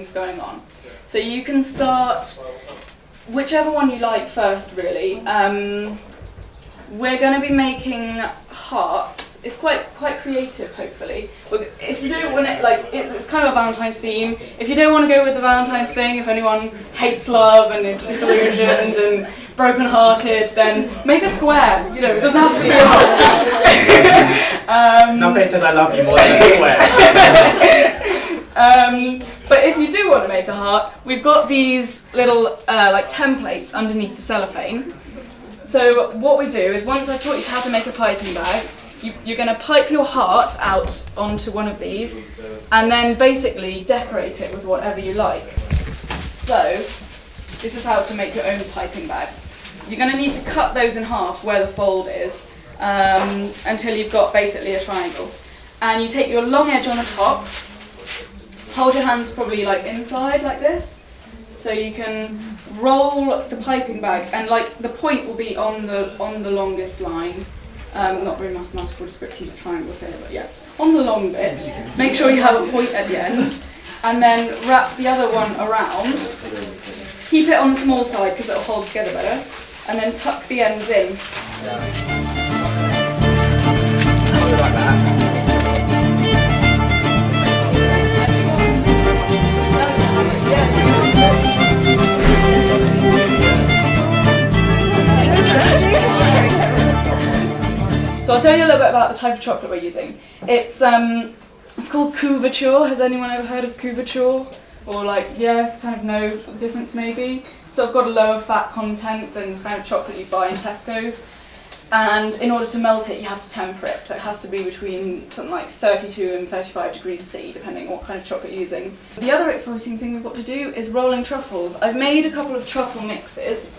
things going on. So you can start whichever one you like first, really. We're going to be making hearts. It's quite creative, hopefully. If you don't want it, it's kind of a Valentine's theme. If you don't want to go with the Valentine's thing, if anyone hates love and is disillusioned and broken-hearted, then make a square. You know, it doesn't have to be a heart. Nothing says I love you more than a square. But if you do want to make a heart, we've got these little templates underneath the cellophane. So what we do is, once I've taught you how to make a piping bag, you're going to pipe your heart out onto one of these and then basically decorate it with whatever you like. So this is how to make your own piping bag. You're going to need to cut those in half where the fold is until you've got basically a triangle. And you take your long edge on the top, hold your hands probably inside like this. So you can roll the piping bag, and the point will be on the longest line. Not very mathematical descriptions of triangles here, but yeah, on the long bit. Make sure you have a point at the end, and then wrap the other one around. Keep it on the small side because it'll hold together better, and then tuck the ends in. So I'll tell you a little bit about the type of chocolate we're using. It's called couverture. Has anyone ever heard of couverture? Or kind of know the difference maybe? So I've got a lower fat content than the kind of chocolate you buy in Tesco's. And in order to melt it, you have to temper it. So it has to be between something like 32 and 35 degrees C, depending on what kind of chocolate you're using. The other exciting thing we've got to do is rolling truffles. I've made a couple of truffle mixes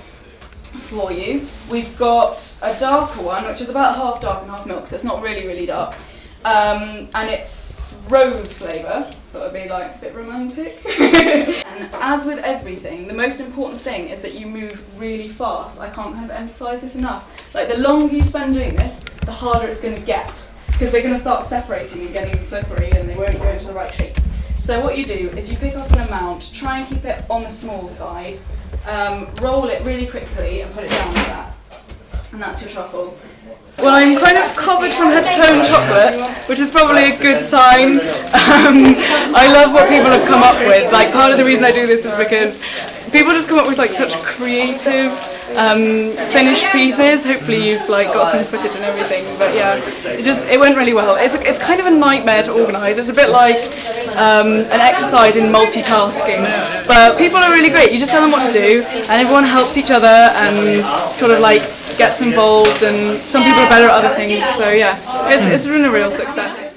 for you. We've got a darker one, which is about half dark and half milk, so it's not really, really dark. And it's rose flavour. Thought it'd be a bit romantic. And as with everything, the most important thing is that you move really fast. I can't emphasise this enough. The longer you spend doing this, the harder it's going to get, because they're going to start separating and getting slippery, and they won't go into the right shape. So what you do is you pick up an amount, try and keep it on the small side, roll it really quickly and put it down like that. And that's your truffle. Well, I'm kind of covered from head to toe in chocolate, which is probably a good sign. I love what people have come up with. Part of the reason I do this is because people just come up with such creative finished pieces. Hopefully you've got some footage and everything, but yeah, it went really well. It's kind of a nightmare to organise. It's a bit like an exercise in multitasking, but people are really great. You just tell them what to do, and everyone helps each other and sort of gets involved, and some people are better at other things. So yeah, it's been a real success.